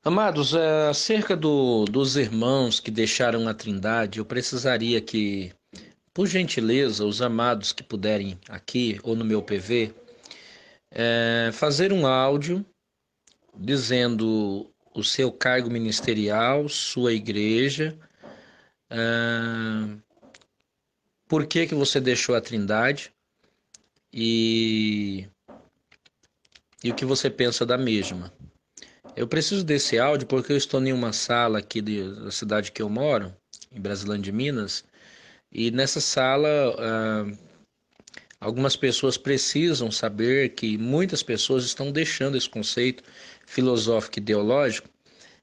Amados, acerca dos irmãos que deixaram a Trindade, eu precisaria que, por gentileza, os amados que puderem aqui ou no meu PV, fazer um áudio dizendo o seu cargo ministerial, sua igreja, por que que você deixou a Trindade e, e o que você pensa da mesma. Eu preciso desse áudio porque eu estou em uma sala aqui da cidade que eu moro, em Brasilândia de Minas, e nessa sala algumas pessoas precisam saber que muitas pessoas estão deixando esse conceito filosófico e ideológico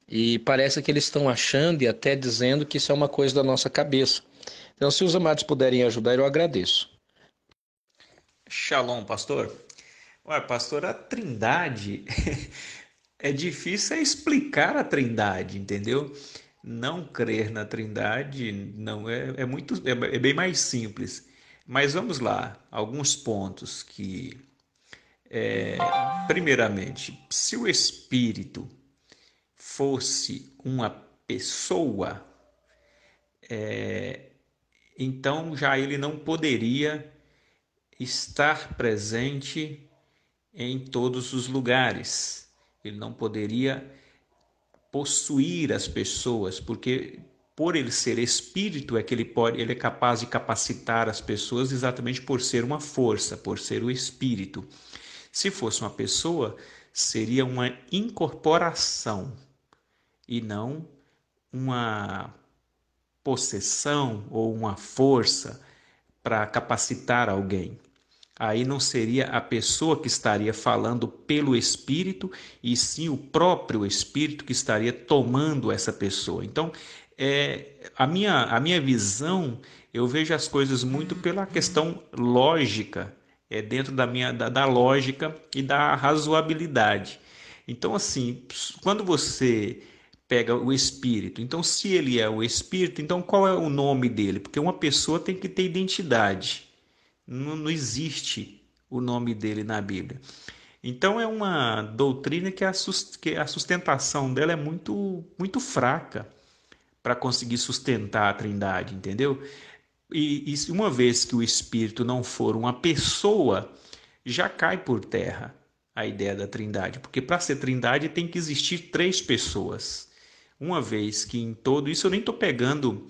e parece que eles estão achando e até dizendo que isso é uma coisa da nossa cabeça. Então, se os amados puderem ajudar, eu agradeço. Shalom, pastor. Ué, pastor, a Trindade é difícil explicar a Trindade, entendeu? Não crer na Trindade não é bem mais simples. Mas vamos lá, alguns pontos que, primeiramente, se o Espírito fosse uma pessoa, então já ele não poderia estar presente em todos os lugares. Ele não poderia possuir as pessoas, porque por ele ser espírito é que ele é capaz de capacitar as pessoas exatamente por ser uma força, por ser o espírito. Se fosse uma pessoa, seria uma incorporação e não uma possessão ou uma força para capacitar alguém. Aí não seria a pessoa que estaria falando pelo Espírito, e sim o próprio Espírito que estaria tomando essa pessoa. Então, a minha visão, eu vejo as coisas muito pela questão lógica, dentro da lógica e da razoabilidade. Então, assim, quando você pega o Espírito, então se ele é o Espírito, então qual é o nome dele? Porque uma pessoa tem que ter identidade. Não existe o nome dele na Bíblia. Então é uma doutrina que a sustentação dela é muito fraca para conseguir sustentar a Trindade, entendeu? E uma vez que o Espírito não for uma pessoa, já cai por terra a ideia da Trindade, porque para ser Trindade tem que existir três pessoas. Uma vez que em todo isso eu nem estou pegando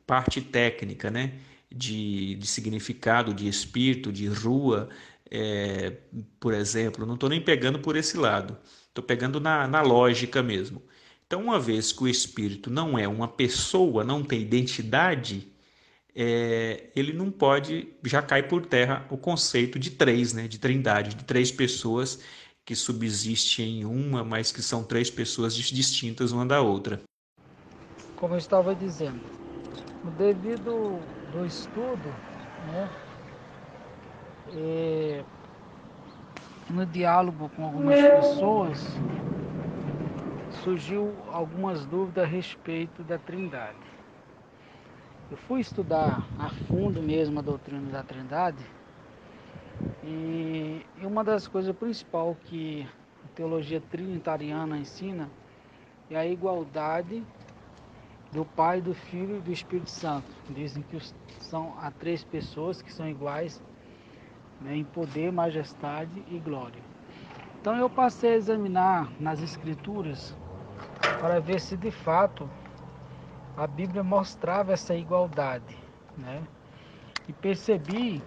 parte técnica, né? De significado, de espírito, de rua, é, por exemplo. Não estou nem pegando por esse lado. Estou pegando na lógica mesmo. Então, uma vez que o espírito não é uma pessoa, não tem identidade, ele não pode, já cai por terra o conceito de três, né? De trindade, de três pessoas que subsistem em uma, mas que são três pessoas distintas uma da outra. Como eu estava dizendo, devido do estudo, né, e no diálogo com algumas pessoas, surgiu algumas dúvidas a respeito da Trindade. Eu fui estudar a fundo mesmo a doutrina da Trindade e uma das coisas principais que a teologia trinitariana ensina é a igualdade do Pai, do Filho e do Espírito Santo. Dizem que há três pessoas que são iguais, né, em poder, majestade e glória. Então eu passei a examinar nas Escrituras para ver se de fato a Bíblia mostrava essa igualdade, né? E percebi,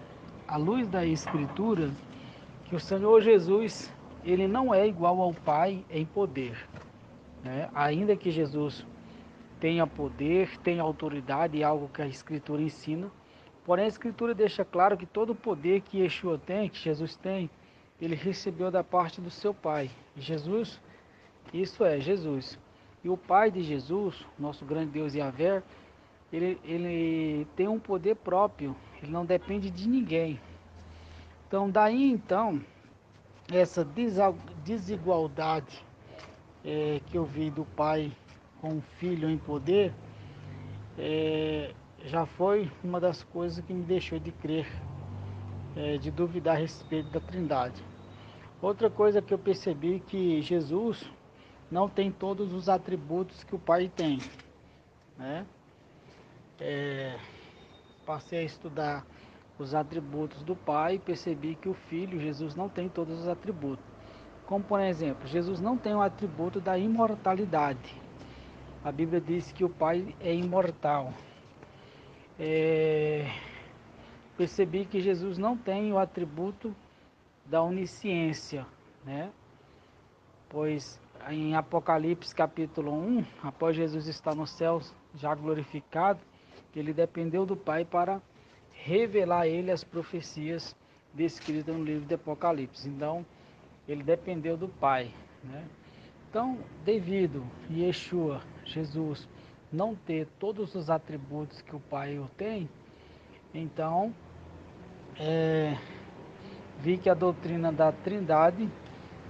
à luz da Escritura, que o Senhor Jesus, ele não é igual ao Pai em poder, né? Ainda que Jesus tenha poder, tenha autoridade, é algo que a Escritura ensina, porém a Escritura deixa claro que todo o poder que Yeshua tem, que Jesus tem, ele recebeu da parte do seu Pai. Jesus, isso é, Jesus. E o Pai de Jesus, nosso grande Deus Yahvé, ele tem um poder próprio, ele não depende de ninguém. Então, essa desigualdade que eu vi do Pai com o Filho em poder, já foi uma das coisas que me deixou de crer, de duvidar a respeito da Trindade. Outra coisa que eu percebi que Jesus, não tem todos os atributos que o Pai tem, né? Passei a estudar os atributos do Pai e percebi que o Filho, Jesus, não tem todos os atributos. Como, por exemplo, Jesus não tem o atributo da imortalidade. A Bíblia diz que o Pai é imortal. Percebi que Jesus não tem o atributo da onisciência, né? Pois em Apocalipse capítulo 1, após Jesus estar nos céus já glorificado, ele dependeu do Pai para revelar a ele as profecias descritas no livro de Apocalipse. Então, ele dependeu do Pai, né? Então, devido Yeshua, Jesus, não ter todos os atributos que o Pai o tem, então, vi que a doutrina da Trindade,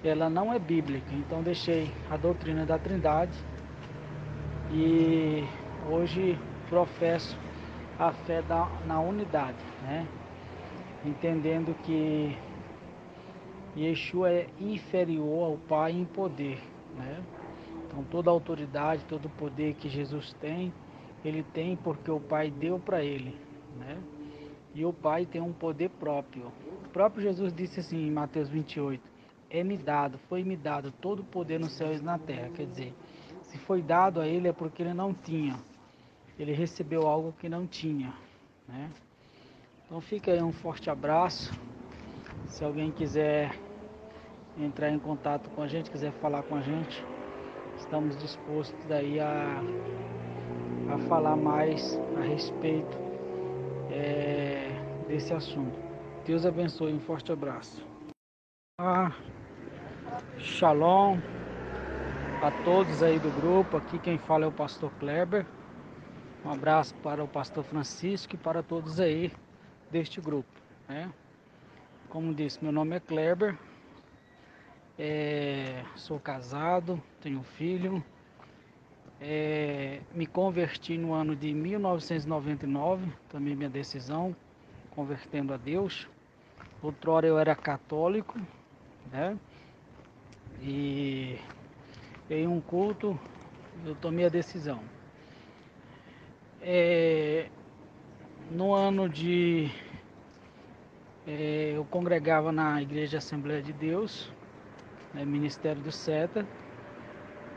ela não é bíblica. Então, deixei a doutrina da Trindade e hoje professo a fé na unidade, né? Entendendo que Yeshua é inferior ao Pai em poder, né? Então toda a autoridade, todo o poder que Jesus tem, ele tem porque o Pai deu para ele, né? E o Pai tem um poder próprio. O próprio Jesus disse assim em Mateus 28, foi-me dado todo o poder no céu e na terra. Quer dizer, se foi dado a ele é porque ele não tinha. Ele recebeu algo que não tinha, né? Então fica aí um forte abraço. Se alguém quiser entrar em contato com a gente, quiser falar com a gente, estamos dispostos daí a falar mais a respeito desse assunto. Deus abençoe, um forte abraço. Shalom a todos aí do grupo. Aqui quem fala é o pastor Kleber. Um abraço para o pastor Francisco e para todos aí deste grupo, né? Como disse, meu nome é Kleber, sou casado, tenho um filho, me converti no ano de 1999, tomei minha decisão, convertendo a Deus. Outrora eu era católico, né? E em um culto eu tomei a decisão. No ano de... eu congregava na Igreja Assembleia de Deus, Ministério do Seta,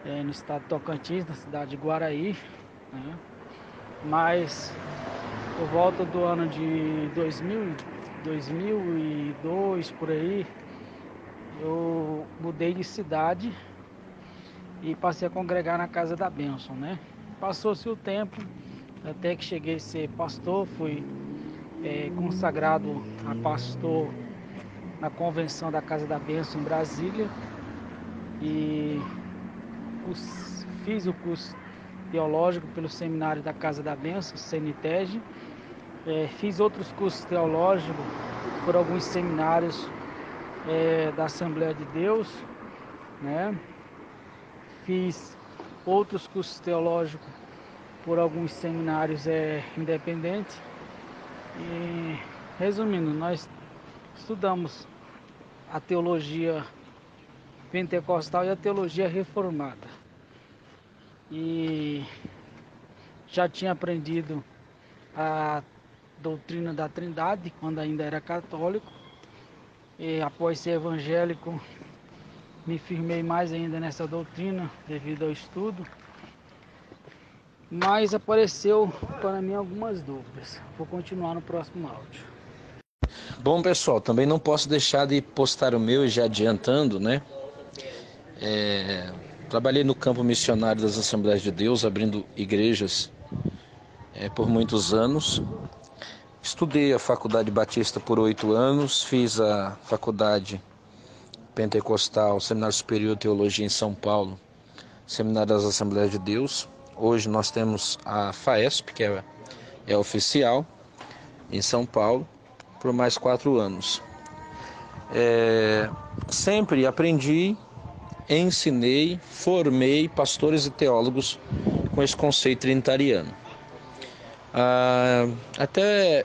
no estado de Tocantins, na cidade de Guaraí, né? Mas por volta do ano de 2002, por aí, eu mudei de cidade e passei a congregar na Casa da Bênção, né? Passou-se o tempo, até que cheguei a ser pastor, fui consagrado a pastor na convenção da Casa da Bênção em Brasília e fiz o curso teológico pelo seminário da Casa da Bênção, CNTEG. Fiz outros cursos teológicos por alguns seminários da Assembleia de Deus, né? Fiz outros cursos teológicos por alguns seminários independentes. E, resumindo, nós estudamos a teologia pentecostal e a teologia reformada. E já tinha aprendido a doutrina da Trindade quando ainda era católico. E após ser evangélico, me firmei mais ainda nessa doutrina devido ao estudo. Mas apareceu para mim algumas dúvidas. Vou continuar no próximo áudio. Bom, pessoal, também não posso deixar de postar o meu, e já adiantando, né? Trabalhei no campo missionário das Assembleias de Deus, abrindo igrejas por muitos anos. Estudei a Faculdade Batista por 8 anos, fiz a Faculdade Pentecostal, Seminário Superior de Teologia em São Paulo, Seminário das Assembleias de Deus. Hoje nós temos a FAESP, que é oficial, em São Paulo, por mais 4 anos. Sempre aprendi, ensinei, formei pastores e teólogos com esse conceito trinitariano. Até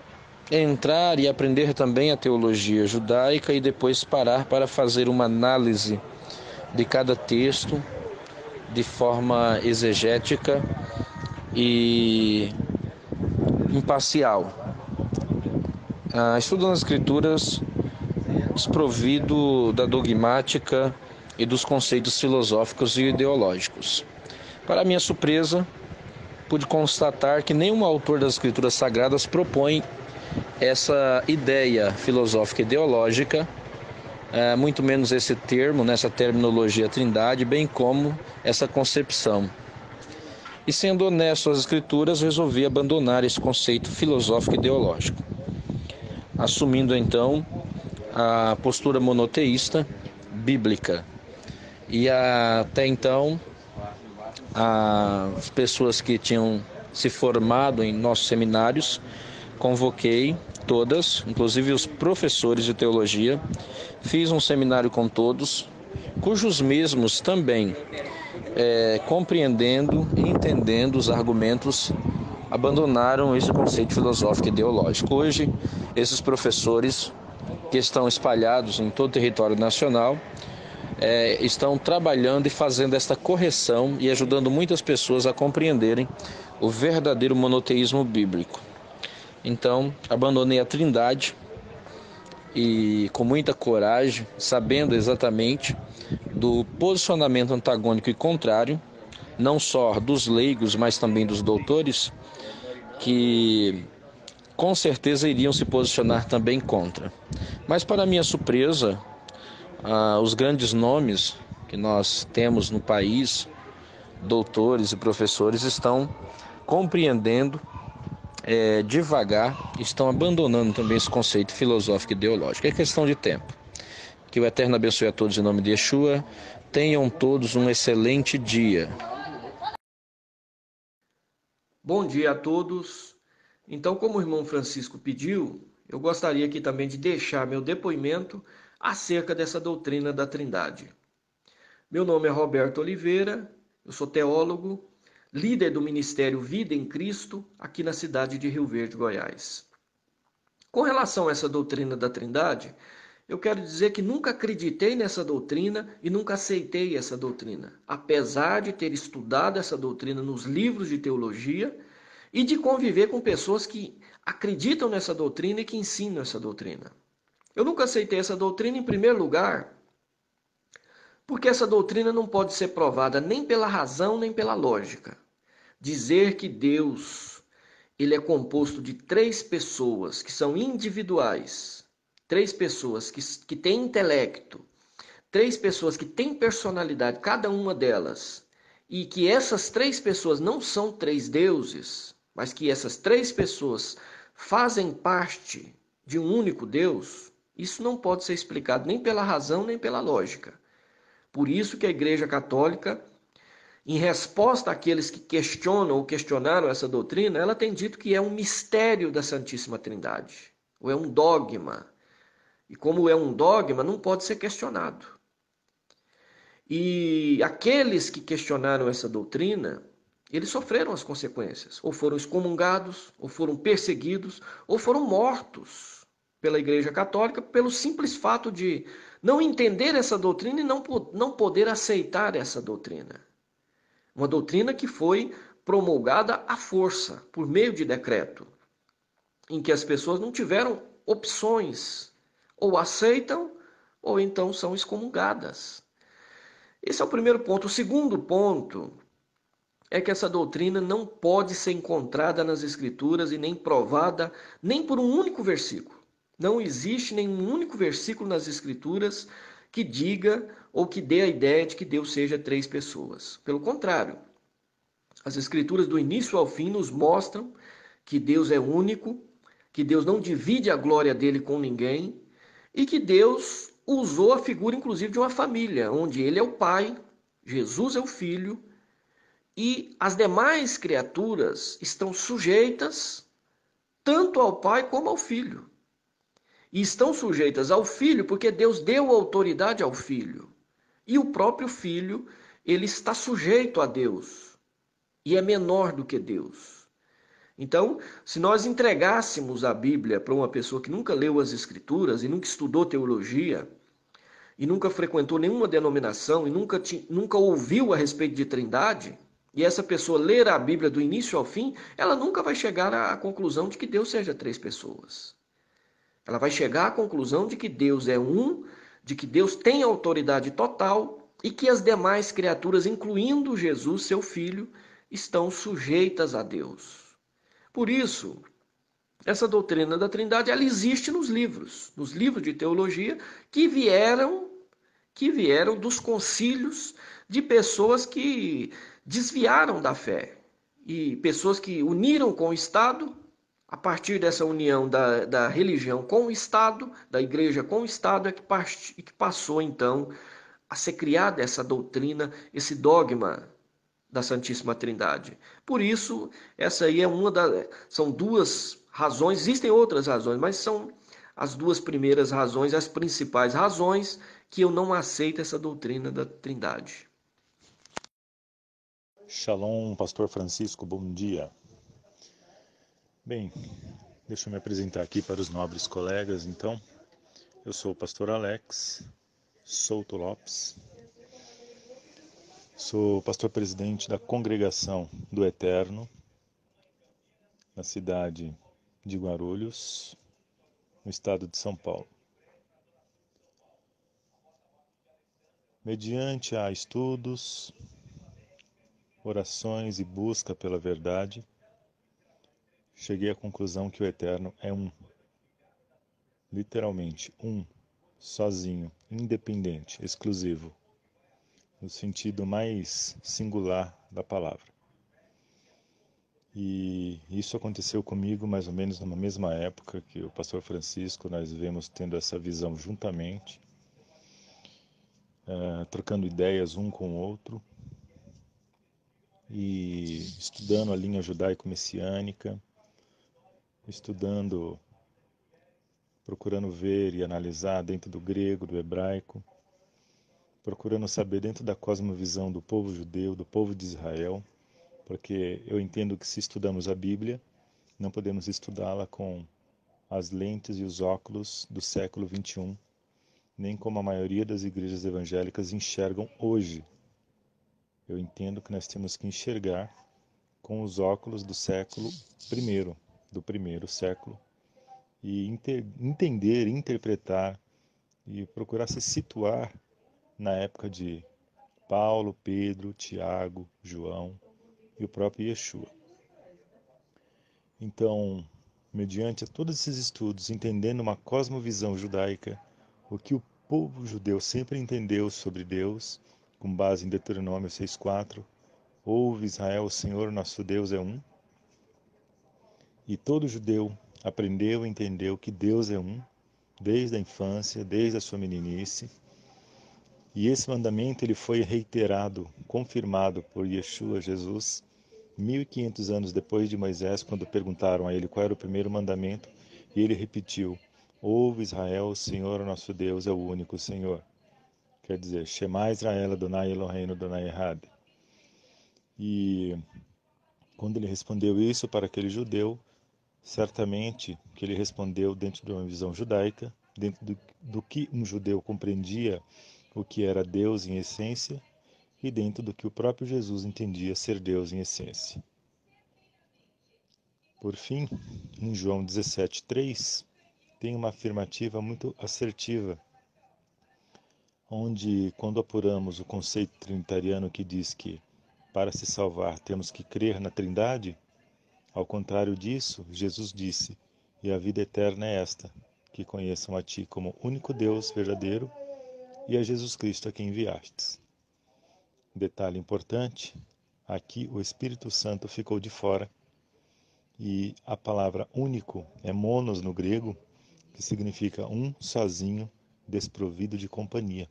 entrar e aprender também a teologia judaica e depois parar para fazer uma análise de cada texto de forma exegética e imparcial. Estudando as Escrituras desprovido da dogmática e dos conceitos filosóficos e ideológicos. Para minha surpresa, pude constatar que nenhum autor das Escrituras Sagradas propõe essa ideia filosófica e ideológica, muito menos esse termo, nessa terminologia trindade, bem como essa concepção. E sendo honesto às Escrituras, resolvi abandonar esse conceito filosófico e ideológico, assumindo então a postura monoteísta bíblica. E até então, as pessoas que tinham se formado em nossos seminários, convoquei todas, inclusive os professores de teologia, fiz um seminário com todos, cujos mesmos também, compreendendo e entendendo os argumentos, abandonaram esse conceito filosófico e ideológico. Hoje, esses professores que estão espalhados em todo o território nacional, estão trabalhando e fazendo esta correção e ajudando muitas pessoas a compreenderem o verdadeiro monoteísmo bíblico. Então, abandonei a Trindade e com muita coragem, sabendo exatamente do posicionamento antagônico e contrário, não só dos leigos, mas também dos doutores, que com certeza iriam se posicionar também contra. Mas, para minha surpresa, os grandes nomes que nós temos no país, doutores e professores, estão compreendendo devagar, estão abandonando também esse conceito filosófico e ideológico. É questão de tempo. Que o Eterno abençoe a todos em nome de Yeshua. Tenham todos um excelente dia. Bom dia a todos. Então, como o irmão Francisco pediu, eu gostaria aqui também de deixar meu depoimento acerca dessa doutrina da Trindade. Meu nome é Roberto Oliveira, eu sou teólogo, líder do Ministério Vida em Cristo, aqui na cidade de Rio Verde, Goiás. Com relação a essa doutrina da Trindade, eu quero dizer que nunca acreditei nessa doutrina e nunca aceitei essa doutrina, apesar de ter estudado essa doutrina nos livros de teologia e de conviver com pessoas que acreditam nessa doutrina e que ensinam essa doutrina. Eu nunca aceitei essa doutrina, em primeiro lugar, porque essa doutrina não pode ser provada nem pela razão nem pela lógica. Dizer que Deus ele é composto de três pessoas que são individuais, três pessoas que têm intelecto, três pessoas que têm personalidade, cada uma delas, e que essas três pessoas não são três deuses, mas que essas três pessoas fazem parte de um único Deus, isso não pode ser explicado nem pela razão nem pela lógica. Por isso que a Igreja Católica, em resposta àqueles que questionam ou questionaram essa doutrina, ela tem dito que é um mistério da Santíssima Trindade, ou é um dogma. E como é um dogma, não pode ser questionado. E aqueles que questionaram essa doutrina, eles sofreram as consequências, ou foram excomungados, ou foram perseguidos, ou foram mortos pela Igreja Católica pelo simples fato de não entender essa doutrina e não poder aceitar essa doutrina. Uma doutrina que foi promulgada à força, por meio de decreto, em que as pessoas não tiveram opções, ou aceitam, ou então são excomungadas. Esse é o primeiro ponto. O segundo ponto é que essa doutrina não pode ser encontrada nas Escrituras e nem provada nem por um único versículo. Não existe nenhum único versículo nas Escrituras que diga ou que dê a ideia de que Deus seja três pessoas. Pelo contrário, as Escrituras do início ao fim nos mostram que Deus é único, que Deus não divide a glória dele com ninguém e que Deus usou a figura, inclusive, de uma família, onde ele é o pai, Jesus é o filho e as demais criaturas estão sujeitas tanto ao pai como ao filho. E estão sujeitas ao filho porque Deus deu autoridade ao filho. E o próprio filho, ele está sujeito a Deus. E é menor do que Deus. Então, se nós entregássemos a Bíblia para uma pessoa que nunca leu as Escrituras e nunca estudou teologia, e nunca frequentou nenhuma denominação e nunca ouviu a respeito de Trindade, e essa pessoa ler a Bíblia do início ao fim, ela nunca vai chegar à conclusão de que Deus seja três pessoas. Ela vai chegar à conclusão de que Deus é um, de que Deus tem autoridade total e que as demais criaturas, incluindo Jesus, seu filho, estão sujeitas a Deus. Por isso, essa doutrina da Trindade, ela existe nos livros de teologia que vieram dos concílios de pessoas que desviaram da fé e pessoas que uniram com o Estado. A partir dessa união da religião com o Estado, da igreja com o Estado, é que passou então a ser criada essa doutrina, esse dogma da Santíssima Trindade. Por isso, essa aí é são duas razões, existem outras razões, mas são as duas primeiras razões, as principais razões que eu não aceito essa doutrina da Trindade. Shalom, Pastor Francisco, bom dia. Bem, deixa eu me apresentar aqui para os nobres colegas, então. Eu sou o pastor Alex Souto Lopes. Sou pastor-presidente da Congregação do Eterno, na cidade de Guarulhos, no estado de São Paulo. Mediante a estudos, orações e busca pela verdade, cheguei à conclusão que o Eterno é um. Literalmente, um, sozinho, independente, exclusivo, no sentido mais singular da palavra. E isso aconteceu comigo mais ou menos na mesma época que o pastor Francisco, nós vivemos tendo essa visão juntamente, trocando ideias um com o outro, e estudando a linha judaico-messiânica, procurando ver e analisar dentro do grego, do hebraico, procurando saber dentro da cosmovisão do povo judeu, do povo de Israel, porque eu entendo que se estudamos a Bíblia, não podemos estudá-la com as lentes e os óculos do século XXI, nem como a maioria das igrejas evangélicas enxergam hoje. Eu entendo que nós temos que enxergar com os óculos do século I, do primeiro século, e entender, interpretar e procurar se situar na época de Paulo, Pedro, Tiago, João e o próprio Yeshua. Então, mediante todos esses estudos, entendendo uma cosmovisão judaica, o que o povo judeu sempre entendeu sobre Deus, com base em Deuteronômio 6,4, ouve Israel, o Senhor nosso Deus é um, e todo judeu aprendeu e entendeu que Deus é um, desde a infância, desde a sua meninice. E esse mandamento ele foi reiterado, confirmado por Yeshua, Jesus, 1500 anos depois de Moisés, quando perguntaram a ele qual era o primeiro mandamento, e ele repetiu: ouve Israel, o Senhor nosso Deus é o único Senhor. Quer dizer, Shema Israel Adonai Eloheinu Adonai Echad. E quando ele respondeu isso para aquele judeu, certamente que ele respondeu dentro de uma visão judaica, dentro do que um judeu compreendia o que era Deus em essência e dentro do que o próprio Jesus entendia ser Deus em essência. Por fim, em João 17,3, tem uma afirmativa muito assertiva, onde, quando apuramos o conceito trinitariano que diz que, para se salvar, temos que crer na Trindade, ao contrário disso, Jesus disse: e a vida eterna é esta, que conheçam a Ti como único Deus verdadeiro e a Jesus Cristo a quem enviastes. Detalhe importante, aqui o Espírito Santo ficou de fora, e a palavra único é monos no grego, que significa um, sozinho, desprovido de companhia.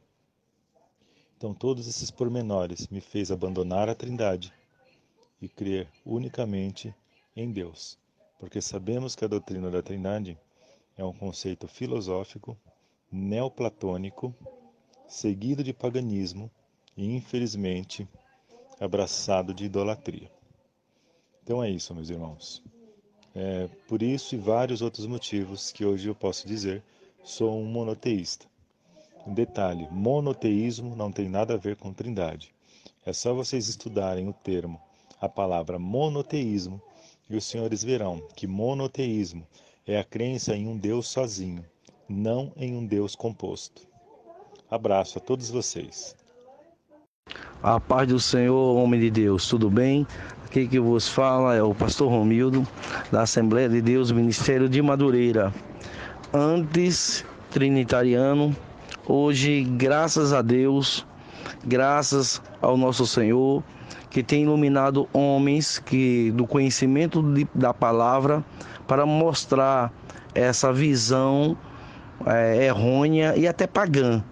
Então todos esses pormenores me fez abandonar a Trindade e crer unicamente em Deus, porque sabemos que a doutrina da Trindade é um conceito filosófico, neoplatônico, seguido de paganismo e, infelizmente, abraçado de idolatria. Então é isso, meus irmãos. Por isso e vários outros motivos que hoje eu posso dizer, sou um monoteísta. Um detalhe, monoteísmo não tem nada a ver com trindade. É só vocês estudarem o termo, a palavra monoteísmo, e os senhores verão que monoteísmo é a crença em um Deus sozinho, não em um Deus composto. Abraço a todos vocês. A paz do Senhor, homem de Deus, tudo bem? Aqui que vos fala é o pastor Romildo, da Assembleia de Deus, Ministério de Madureira. Antes trinitariano, hoje, graças a Deus, graças ao nosso Senhor, que tem iluminado homens do conhecimento da palavra para mostrar essa visão errônea e até pagã.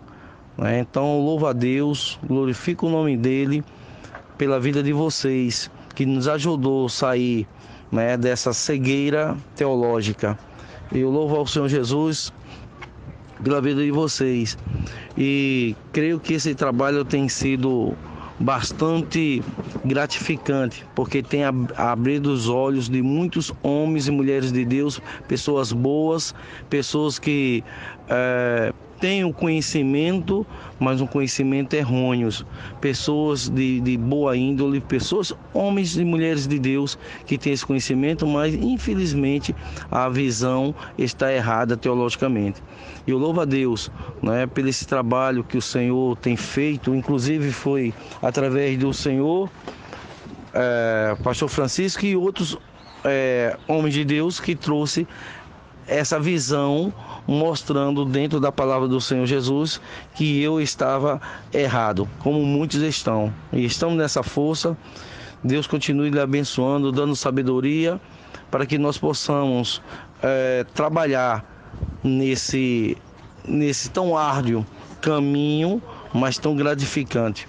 Então, louvo a Deus, glorifico o nome dele pela vida de vocês, que nos ajudou a sair dessa cegueira teológica. Eu louvo ao Senhor Jesus pela vida de vocês. E creio que esse trabalho tem sido bastante gratificante, porque tem abrido os olhos de muitos homens e mulheres de Deus, pessoas boas, pessoas que têm o conhecimento, mas um conhecimento errôneo, pessoas de boa índole, pessoas, homens e mulheres de Deus que têm esse conhecimento, mas infelizmente a visão está errada teologicamente. E eu louvo a Deus pelo esse trabalho que o Senhor tem feito, inclusive foi através do Senhor, pastor Francisco e outros homens de Deus que trouxe essa visão, mostrando dentro da palavra do Senhor Jesus que eu estava errado, como muitos estão. E estamos nessa força. Deus continue lhe abençoando, dando sabedoria para que nós possamos trabalhar nesse tão árduo caminho, mas tão gratificante,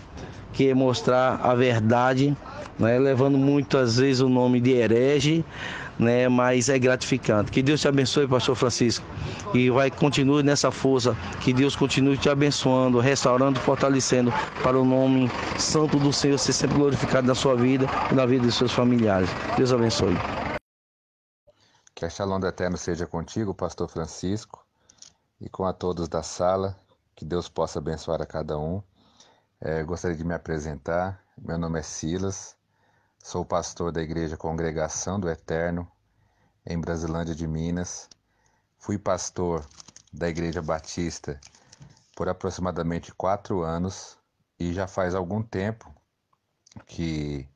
que é mostrar a verdade, levando muitas vezes o nome de herege, mas é gratificante. Que Deus te abençoe, pastor Francisco, e continue nessa força, que Deus continue te abençoando, restaurando, fortalecendo, para o nome santo do Senhor ser sempre glorificado na sua vida e na vida dos seus familiares. Deus abençoe. Que a Shalom do Eterno seja contigo, pastor Francisco, e com a todos da sala, que Deus possa abençoar a cada um. Gostaria de me apresentar. Meu nome é Silas, sou pastor da Igreja Congregação do Eterno, em Brasilândia de Minas. Fui pastor da Igreja Batista por aproximadamente 4 anos e já faz algum tempo que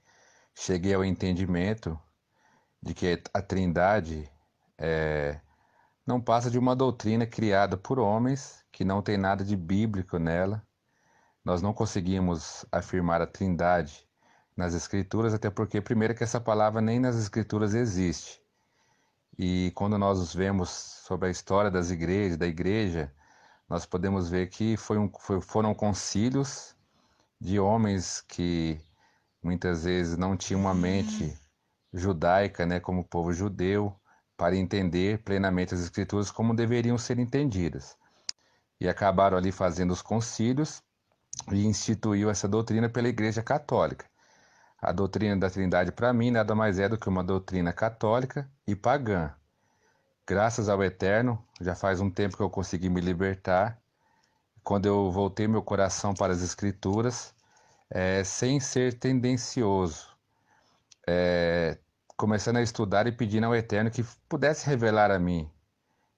cheguei ao entendimento de que a Trindade não passa de uma doutrina criada por homens que não tem nada de bíblico nela. Nós não conseguimos afirmar a Trindade nas Escrituras, até porque, primeiro, que essa palavra nem nas Escrituras existe. E quando nós vemos sobre a história das igrejas, da igreja, nós podemos ver que foram concílios de homens que muitas vezes não tinham uma mente judaica, como o povo judeu, para entender plenamente as Escrituras como deveriam ser entendidas. E acabaram ali fazendo os concílios e instituiu essa doutrina pela Igreja Católica. A doutrina da Trindade, para mim, nada mais é do que uma doutrina católica e pagã. Graças ao Eterno, já faz um tempo que eu consegui me libertar. Quando eu voltei meu coração para as Escrituras, sem ser tendencioso, começando a estudar e pedindo ao Eterno que pudesse revelar a mim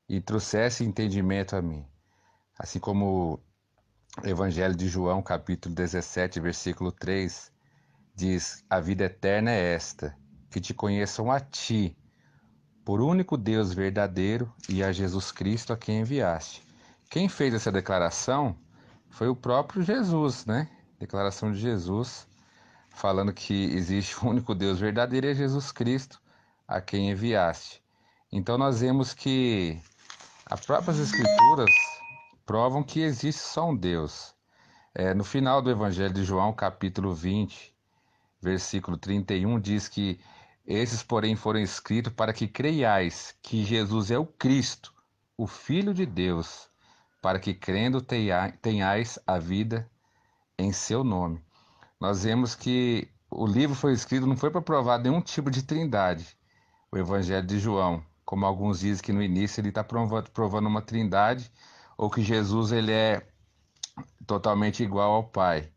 e trouxesse entendimento a mim. Assim como o Evangelho de João, capítulo 17, versículo 3, diz: a vida eterna é esta, que te conheçam a ti, por único Deus verdadeiro, e a Jesus Cristo a quem enviaste. Quem fez essa declaração foi o próprio Jesus, Declaração de Jesus, falando que existe o único Deus verdadeiro e é Jesus Cristo a quem enviaste. Então nós vemos que as próprias Escrituras provam que existe só um Deus. No final do Evangelho de João, capítulo 20, versículo 31, diz que esses, porém, foram escritos para que creiais que Jesus é o Cristo, o Filho de Deus, para que crendo tenhais a vida em seu nome. Nós vemos que o livro foi escrito, não foi para provar nenhum tipo de trindade, o Evangelho de João, como alguns dizem que no início ele está provando uma trindade, ou que Jesus ele é totalmente igual ao Pai.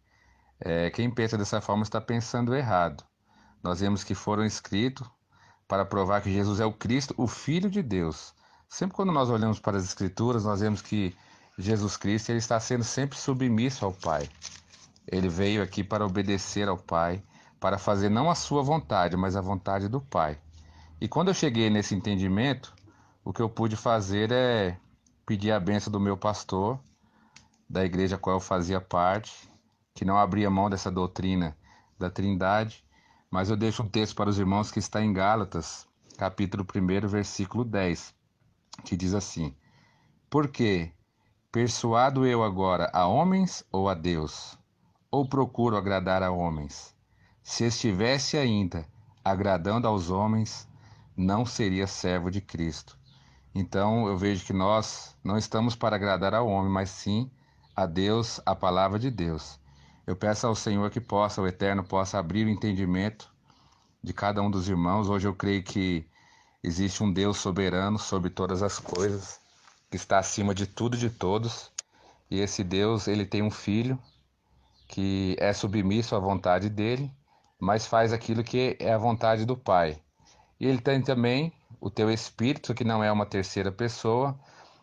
Quem pensa dessa forma está pensando errado. Nós vemos que foram escritos para provar que Jesus é o Cristo, o Filho de Deus. Sempre quando nós olhamos para as Escrituras, nós vemos que Jesus Cristo ele está sendo sempre submisso ao Pai. Ele veio aqui para obedecer ao Pai, para fazer não a sua vontade, mas a vontade do Pai. E quando eu cheguei nesse entendimento, o que eu pude fazer é pedir a bênção do meu pastor, da igreja a qual eu fazia parte, que não abria mão dessa doutrina da Trindade, mas eu deixo um texto para os irmãos que está em Gálatas, capítulo 1, versículo 10, que diz assim: Porque persuado eu agora a homens ou a Deus? Ou procuro agradar a homens? Se estivesse ainda agradando aos homens, não seria servo de Cristo. Então eu vejo que nós não estamos para agradar ao homem, mas sim a Deus, a palavra de Deus. Eu peço ao Senhor que o Eterno possa abrir o entendimento de cada um dos irmãos. Hoje eu creio que existe um Deus soberano sobre todas as coisas, que está acima de tudo e de todos. E esse Deus, ele tem um filho que é submisso à vontade dele, mas faz aquilo que é a vontade do Pai. E ele tem também o teu Espírito, que não é uma terceira pessoa,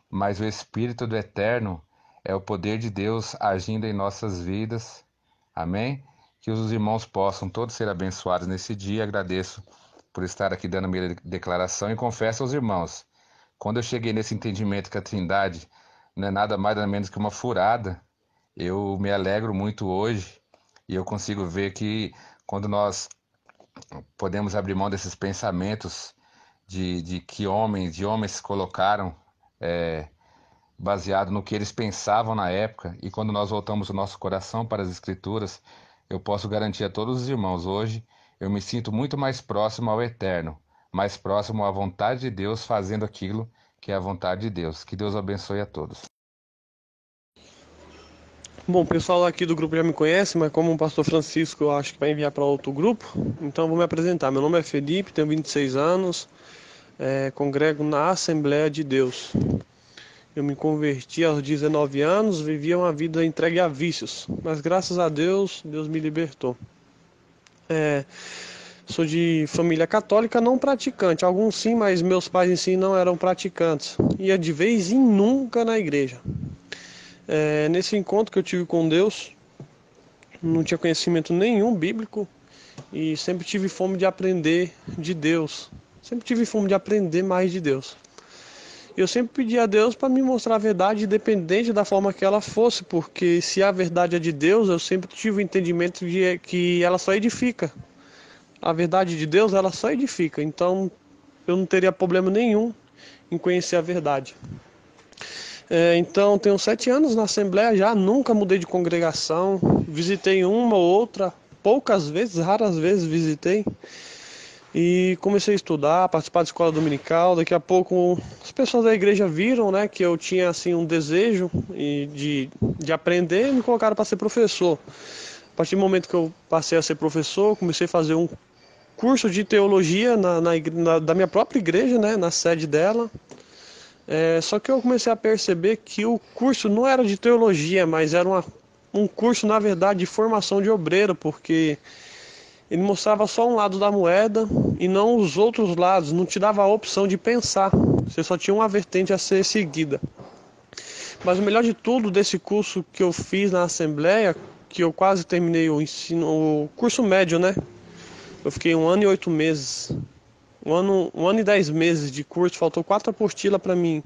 mas o Espírito do Eterno é o poder de Deus agindo em nossas vidas. Amém? Que os irmãos possam todos ser abençoados nesse dia. Agradeço por estar aqui dando minha declaração e confesso aos irmãos, quando eu cheguei nesse entendimento que a Trindade não é nada mais nada menos que uma furada, eu me alegro muito hoje e eu consigo ver que quando nós podemos abrir mão desses pensamentos de que homens se colocaram baseado no que eles pensavam na época, e quando nós voltamos o nosso coração para as Escrituras, eu posso garantir a todos os irmãos, hoje eu me sinto muito mais próximo ao Eterno, mais próximo à vontade de Deus, fazendo aquilo que é a vontade de Deus. Que Deus abençoe a todos. Bom, o pessoal aqui do grupo já me conhece, mas como o pastor Francisco eu acho que vai enviar para outro grupo, então eu vou me apresentar. Meu nome é Felipe, tenho 26 anos, congrego na Assembleia de Deus. Eu me converti aos 19 anos, vivia uma vida entregue a vícios, mas graças a Deus, Deus me libertou. Sou de família católica não praticante, alguns sim, mas meus pais em si não eram praticantes. Ia de vez em nunca na igreja. Nesse encontro que eu tive com Deus, não tinha conhecimento nenhum bíblico e sempre tive fome de aprender de Deus. Sempre tive fome de aprender mais de Deus. Eu sempre pedi a Deus para me mostrar a verdade, independente da forma que ela fosse, porque se a verdade é de Deus, eu sempre tive o entendimento de que ela só edifica. A verdade de Deus, ela só edifica. Então, eu não teria problema nenhum em conhecer a verdade. Então, tenho 7 anos na Assembleia já, nunca mudei de congregação. Visitei uma ou outra, poucas vezes, raras vezes visitei. E comecei a estudar, participar da escola dominical. Daqui a pouco as pessoas da igreja viram, né, que eu tinha assim, um desejo de aprender e me colocaram para ser professor. A partir do momento que eu passei a ser professor, comecei a fazer um curso de teologia da minha própria igreja, né, na sede dela. Só que eu comecei a perceber que o curso não era de teologia, mas era um curso, na verdade, de formação de obreiro, porque ele mostrava só um lado da moeda e não os outros lados, não te dava a opção de pensar, você só tinha uma vertente a ser seguida. Mas o melhor de tudo desse curso que eu fiz na Assembleia, que eu quase terminei o curso médio, né? Eu fiquei 1 ano e 8 meses, 1 ano e 10 meses de curso, faltou 4 apostilas para mim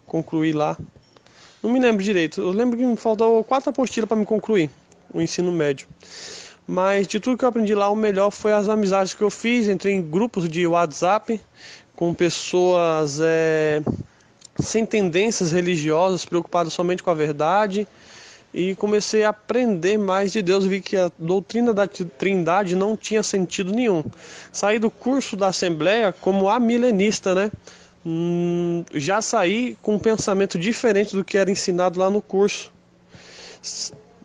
concluir lá. Não me lembro direito, eu lembro que me faltou 4 apostilas para me concluir o ensino médio. Mas de tudo que eu aprendi lá, o melhor foi as amizades que eu fiz. Entrei em grupos de WhatsApp com pessoas sem tendências religiosas, preocupadas somente com a verdade. E comecei a aprender mais de Deus. Vi que a doutrina da Trindade não tinha sentido nenhum. Saí do curso da Assembleia como amilenista, né? Já saí com um pensamento diferente do que era ensinado lá no curso.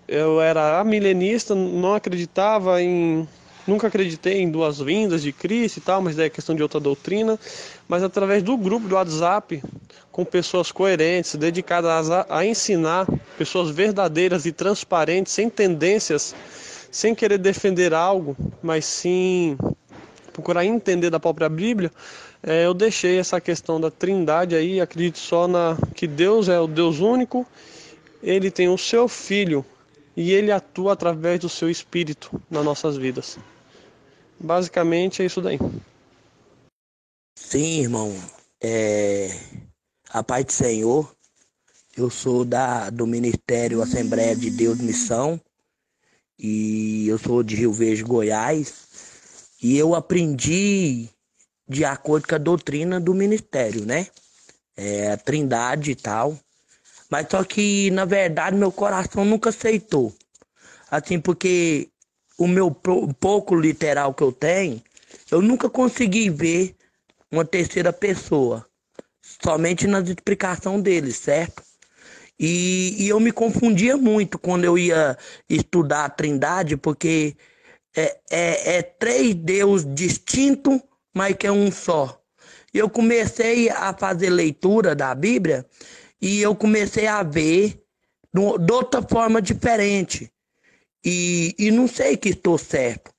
Eu era amilenista, não acreditava em nunca acreditei em duas vindas de Cristo e tal, mas daí é questão de outra doutrina. Mas através do grupo do WhatsApp, com pessoas coerentes, dedicadas a ensinar, pessoas verdadeiras e transparentes, sem tendências, sem querer defender algo, mas sim procurar entender da própria Bíblia, eu deixei essa questão da trindade aí, acredito só que Deus é o Deus único, ele tem o seu Filho e ele atua através do seu Espírito nas nossas vidas. Basicamente é isso daí. Sim, irmão. A paz do Senhor. Eu sou do Ministério Assembleia de Deus Missão e eu sou de Rio Verde, Goiás. E eu aprendi de acordo com a doutrina do ministério, né? A trindade e tal. Mas só que, na verdade, meu coração nunca aceitou. Assim, porque o meu pouco literal que eu tenho, eu nunca consegui ver uma terceira pessoa. Somente nas explicações deles, certo? E eu me confundia muito quando eu ia estudar a trindade, porque é três deuses distintos, mas que é um só. Eu comecei a fazer leitura da Bíblia e eu comecei a ver de outra forma diferente. E não sei que estou certo,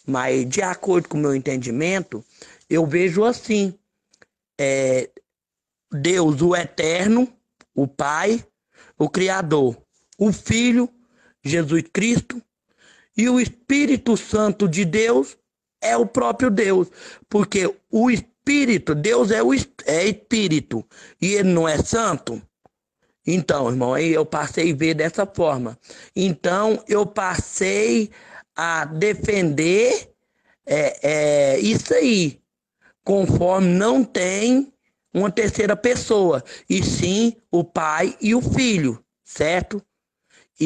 mas de acordo com o meu entendimento, eu vejo assim, Deus, o Eterno, o Pai, o Criador, o Filho, Jesus Cristo, e o Espírito Santo de Deus é o próprio Deus, porque o Espírito, Deus é Espírito, e ele não é santo. Então, irmão, aí eu passei a ver dessa forma. Então, eu passei a defender isso aí, conforme não tem uma terceira pessoa, e sim o Pai e o Filho, certo?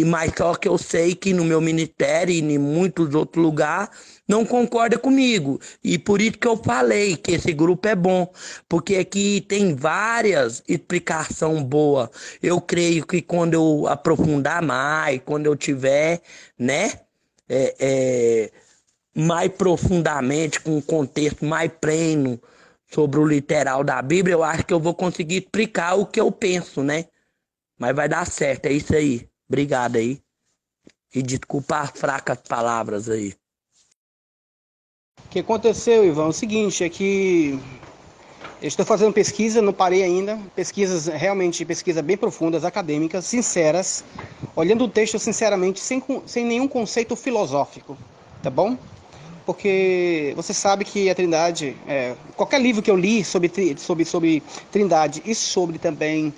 Mas só que eu sei que no meu ministério e em muitos outros lugares não concorda comigo. E por isso que eu falei que esse grupo é bom. Porque aqui tem várias explicações boas. Eu creio que quando eu aprofundar mais, quando eu tiver, né, mais profundamente, com um contexto mais pleno sobre o literal da Bíblia, eu acho que eu vou conseguir explicar o que eu penso, né? Mas vai dar certo, é isso aí. Obrigado aí. E desculpa as fracas palavras aí. O que aconteceu, Ivan, é o seguinte, é que eu estou fazendo pesquisa, não parei ainda, pesquisas bem profundas, acadêmicas, sinceras, olhando o texto sinceramente, sem nenhum conceito filosófico, tá bom? Porque você sabe que a Trindade, qualquer livro que eu li sobre Trindade e sobre também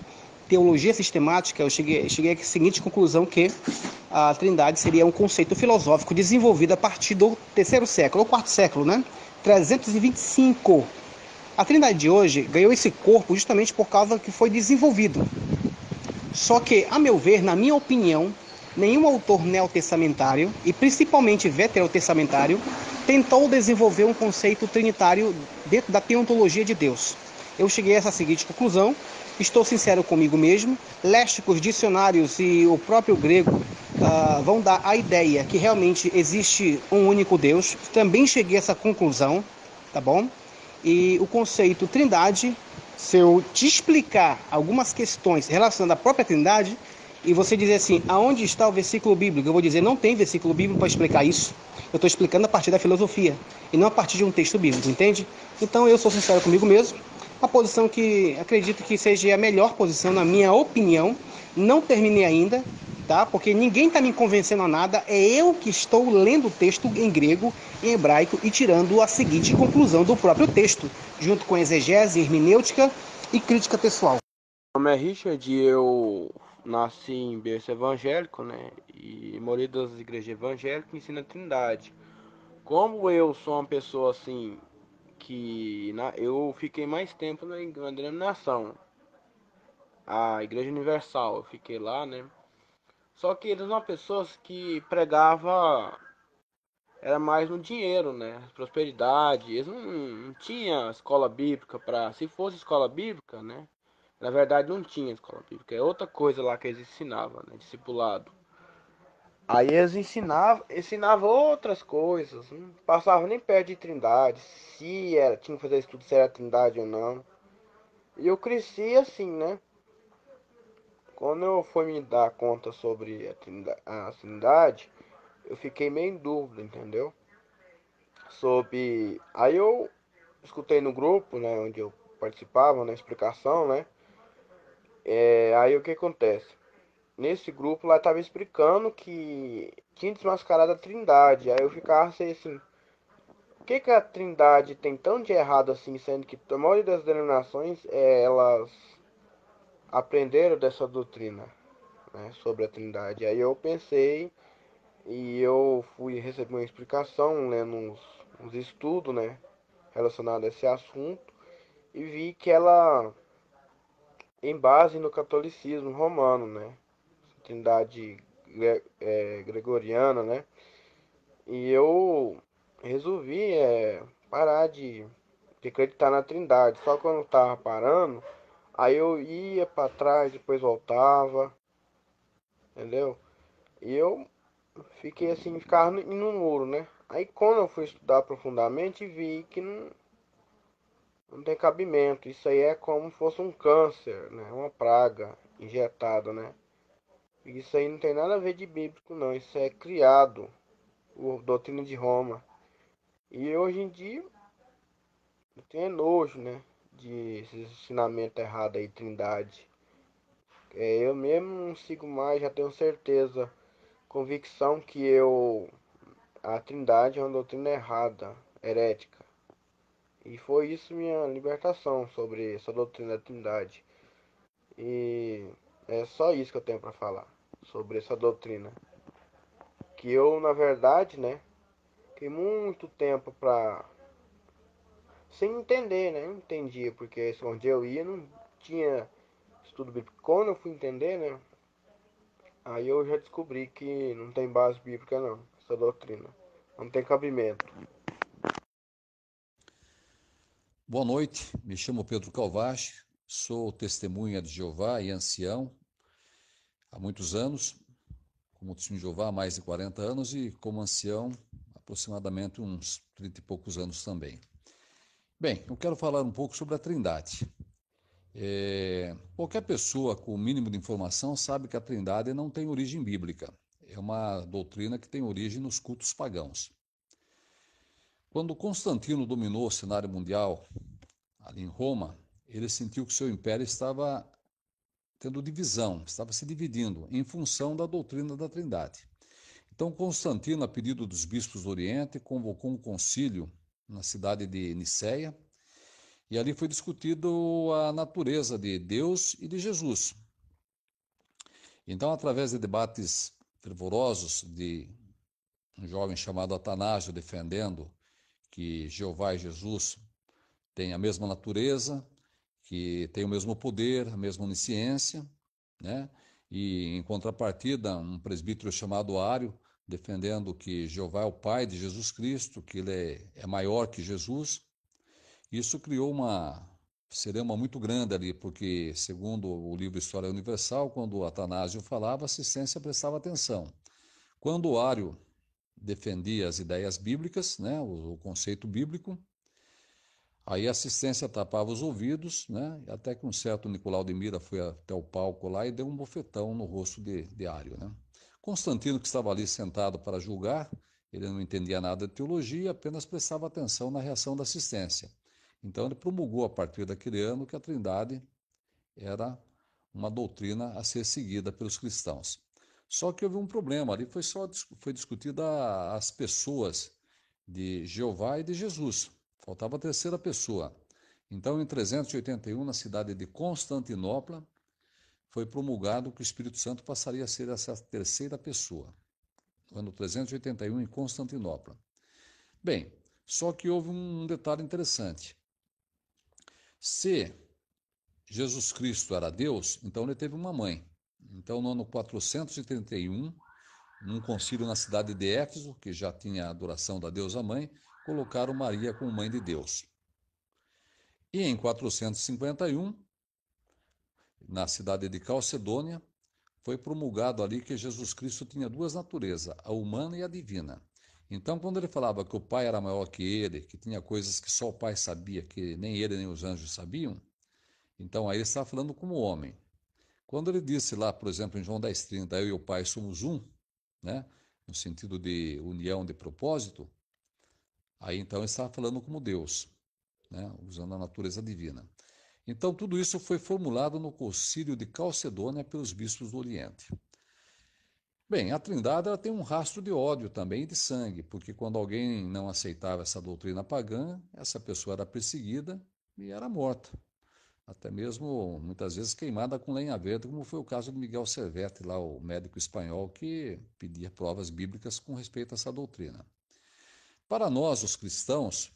teologia sistemática, eu cheguei à seguinte conclusão, que a Trindade seria um conceito filosófico desenvolvido a partir do terceiro século, ou quarto século, né? 325. A Trindade de hoje ganhou esse corpo justamente por causa que foi desenvolvido. Só que, a meu ver, na minha opinião, nenhum autor neotestamentário, e principalmente veterotestamentário, tentou desenvolver um conceito trinitário dentro da teontologia de Deus. Eu cheguei a essa seguinte conclusão, estou sincero comigo mesmo, léxicos, dicionários e o próprio grego vão dar a ideia que realmente existe um único Deus. Também cheguei a essa conclusão, tá bom? E o conceito trindade, se eu te explicar algumas questões relacionadas à própria trindade, e você dizer assim, aonde está o versículo bíblico? Eu vou dizer, não tem versículo bíblico para explicar isso. Eu estou explicando a partir da filosofia, e não a partir de um texto bíblico, entende? Então eu sou sincero comigo mesmo, a posição que acredito que seja a melhor posição, na minha opinião. Não terminei ainda, tá? Porque ninguém está me convencendo a nada, é eu que estou lendo o texto em grego, em hebraico, e tirando a seguinte conclusão do próprio texto, junto com exegese, hermenêutica e crítica pessoal. Meu nome é Richard, eu nasci em berço evangélico, né? E morei das igrejas evangélicas que ensinam a Trindade. Como eu sou uma pessoa assim, eu fiquei mais tempo na denominação, a Igreja Universal, eu fiquei lá, né? Só que eles eram pessoas que pregava era mais no dinheiro, né? Prosperidade. Eles não tinham escola bíblica se fosse escola bíblica, né? Na verdade não tinha escola bíblica, é outra coisa lá que eles ensinavam, né? Discipulado. Aí eles ensinavam outras coisas, não passavam nem perto de Trindade, se era, tinha que fazer estudo se era Trindade ou não. E eu cresci assim, né? Quando eu fui me dar conta sobre a Trindade, eu fiquei meio em dúvida, entendeu? Aí eu escutei no grupo, né, onde eu participava, na explicação, né? Aí o que acontece? Nesse grupo lá tava explicando que tinha desmascarado a Trindade. Aí eu ficava assim, o que a Trindade tem tão de errado assim, sendo que a maioria das denominações elas aprenderam dessa doutrina, né, sobre a Trindade. Aí eu pensei e eu fui receber uma explicação, lendo uns estudos, né, relacionados a esse assunto e vi que ela em base no catolicismo romano, né, Trindade gregoriana, né, e eu resolvi parar de acreditar na Trindade. Só que quando eu tava parando, aí eu ia para trás, depois voltava, entendeu? E eu fiquei assim, ficava no muro, né? Aí quando eu fui estudar profundamente, vi que não tem cabimento. Isso aí é como se fosse um câncer, né? Uma praga injetada, né? Isso aí não tem nada a ver de bíblico, não. Isso é criado, o doutrina de Roma. E hoje em dia eu tenho nojo, né? De esse ensinamento errado aí, Trindade. Eu mesmo não sigo mais, já tenho certeza, convicção que a Trindade é uma doutrina errada, herética. E foi isso minha libertação sobre essa doutrina da Trindade. E é só isso que eu tenho para falar sobre essa doutrina. Que eu, na verdade, né, fiquei muito tempo sem entender, né? Não entendia, porque onde eu ia não tinha estudo bíblico. Quando eu fui entender, né? Aí eu já descobri que não tem base bíblica não, essa doutrina. Não tem cabimento. Boa noite, me chamo Pedro Calvache, sou testemunha de Jeová e ancião há muitos anos, como testemunho de Jeová há mais de 40 anos e como ancião aproximadamente uns 30 e poucos anos também. Bem, eu quero falar um pouco sobre a Trindade. Qualquer pessoa com o mínimo de informação sabe que a Trindade não tem origem bíblica. É uma doutrina que tem origem nos cultos pagãos. Quando Constantino dominou o cenário mundial, ali em Roma, ele sentiu que seu império estava tendo divisão, estava se dividindo em função da doutrina da Trindade. Então Constantino, a pedido dos bispos do Oriente, convocou um concílio na cidade de Niceia, e ali foi discutido a natureza de Deus e de Jesus. Então, através de debates fervorosos de um jovem chamado Atanásio defendendo que Jeová e Jesus têm a mesma natureza, que têm o mesmo poder, a mesma onisciência, né? E, em contrapartida, um presbítero chamado Ário defendendo que Jeová é o Pai de Jesus Cristo, que ele é maior que Jesus. Isso criou uma celeuma muito grande ali, porque, segundo o livro História Universal, quando Atanásio falava, a assistência prestava atenção. Quando o Ário defendia as ideias bíblicas, né, o conceito bíblico, aí a assistência tapava os ouvidos, né, até que um certo Nicolau de Mira foi até o palco lá e deu um bofetão no rosto de Ário, né. Constantino, que estava ali sentado para julgar, ele não entendia nada de teologia, apenas prestava atenção na reação da assistência. Então ele promulgou a partir daquele ano que a Trindade era uma doutrina a ser seguida pelos cristãos. Só que houve um problema, ali foi discutida as pessoas de Jeová e de Jesus. Faltava a terceira pessoa. Então, em 381, na cidade de Constantinopla, foi promulgado que o Espírito Santo passaria a ser essa terceira pessoa. No ano 381, em Constantinopla. Bem, só que houve um detalhe interessante. Se Jesus Cristo era Deus, então ele teve uma mãe. Então, no ano 431, num concílio na cidade de Éfeso, que já tinha a adoração da deusa mãe, colocaram Maria como mãe de Deus. E em 451, na cidade de Calcedônia, foi promulgado ali que Jesus Cristo tinha duas naturezas, a humana e a divina. Então, quando ele falava que o Pai era maior que ele, que tinha coisas que só o Pai sabia, que nem ele nem os anjos sabiam, então aí ele estava falando como homem. Quando ele disse lá, por exemplo, em João 10,30, eu e o Pai somos um, né, no sentido de união de propósito, aí então ele estava falando como Deus, né, usando a natureza divina. Então, tudo isso foi formulado no Concílio de Calcedônia pelos bispos do Oriente. Bem, a Trindade ela tem um rastro de ódio também e de sangue, porque quando alguém não aceitava essa doutrina pagã, essa pessoa era perseguida e era morta. Até mesmo, muitas vezes, queimada com lenha verde, como foi o caso de Miguel Servetti, lá, o médico espanhol, que pedia provas bíblicas com respeito a essa doutrina. Para nós, os cristãos,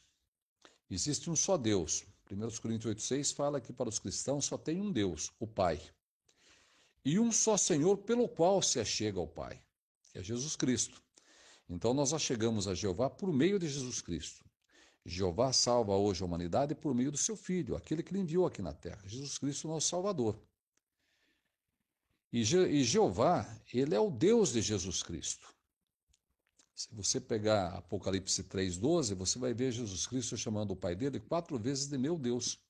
existe um só Deus. 1 Coríntios 8,6 fala que para os cristãos só tem um Deus, o Pai. E um só Senhor pelo qual se achega ao Pai, que é Jesus Cristo. Então nós achegamos a Jeová por meio de Jesus Cristo. Jeová salva hoje a humanidade por meio do seu Filho, aquele que ele enviou aqui na terra, Jesus Cristo, nosso Salvador. E Jeová, ele é o Deus de Jesus Cristo. Se você pegar Apocalipse 3,12, você vai ver Jesus Cristo chamando o Pai dele 4 vezes de meu Deus,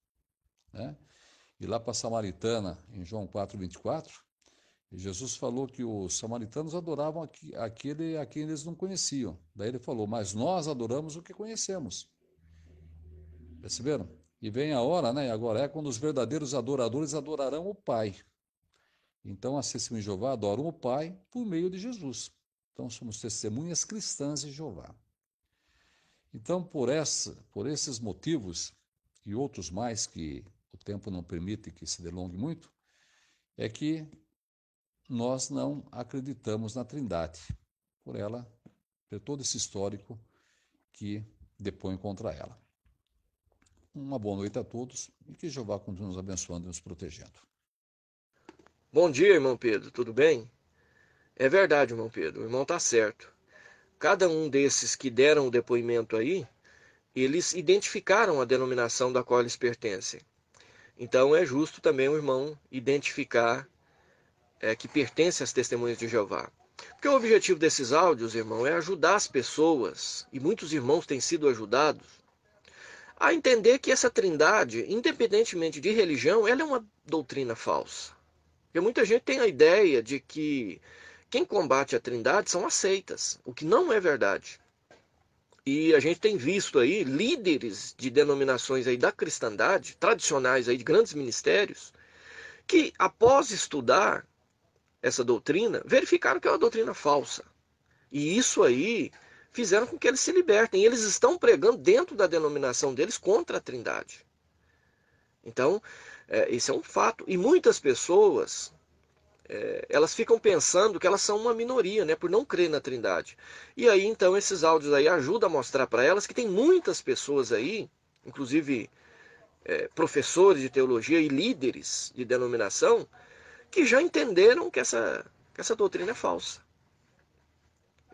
né? E lá para a Samaritana, em João 4,24, Jesus falou que os samaritanos adoravam aquele a quem eles não conheciam. Daí ele falou, mas nós adoramos o que conhecemos. Perceberam? E vem a hora, né? Agora é quando os verdadeiros adoradores adorarão o Pai. Então, as testemunhas de Jeová adoram o Pai por meio de Jesus. Então, somos testemunhas cristãs de Jeová. Então, por esses motivos e outros mais que o tempo não permite que se delongue muito, é que nós não acreditamos na Trindade, por todo esse histórico que depõe contra ela. Uma boa noite a todos e que Jeová continue nos abençoando e nos protegendo. Bom dia, irmão Pedro, tudo bem? É verdade, irmão Pedro, o irmão está certo. Cada um desses que deram o depoimento aí, eles identificaram a denominação da qual eles pertencem. Então é justo também o irmão identificar que pertence às testemunhas de Jeová. Porque o objetivo desses áudios, irmão, é ajudar as pessoas, e muitos irmãos têm sido ajudados, a entender que essa trindade, independentemente de religião, ela é uma doutrina falsa. Porque muita gente tem a ideia de que quem combate a trindade são as seitas, o que não é verdade. E a gente tem visto aí líderes de denominações aí da cristandade, tradicionais aí de grandes ministérios, que após estudar essa doutrina, verificaram que é uma doutrina falsa. E isso aí fizeram com que eles se libertem. E eles estão pregando dentro da denominação deles contra a Trindade. Então, isso é um fato. E muitas pessoas, elas ficam pensando que elas são uma minoria, né, por não crer na Trindade. E aí, então, esses áudios aí ajudam a mostrar para elas que tem muitas pessoas aí, inclusive professores de teologia e líderes de denominação, que já entenderam que essa doutrina é falsa.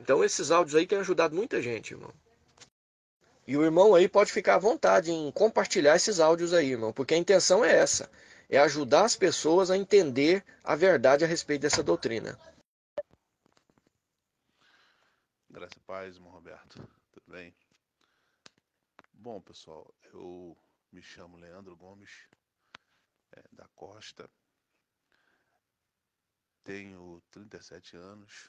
Então esses áudios aí têm ajudado muita gente, irmão. E o irmão aí pode ficar à vontade em compartilhar esses áudios aí, irmão, porque a intenção é essa, é ajudar as pessoas a entender a verdade a respeito dessa doutrina. Graça e paz, irmão Roberto. Tudo bem? Bom, pessoal, eu me chamo Leandro Gomes da Costa. Tenho 37 anos,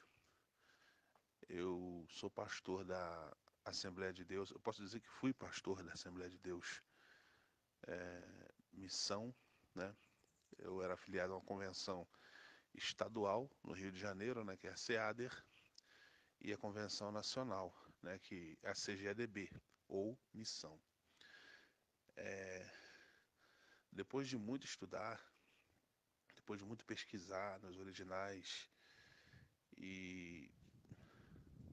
eu sou pastor da Assembleia de Deus, eu posso dizer que fui pastor da Assembleia de Deus Missão, né? Eu era afiliado a uma convenção estadual no Rio de Janeiro, né, que é a SEADER, e a convenção nacional, né, que é a CGADB, ou Missão. Depois de muito estudar, depois de muito pesquisar nos originais e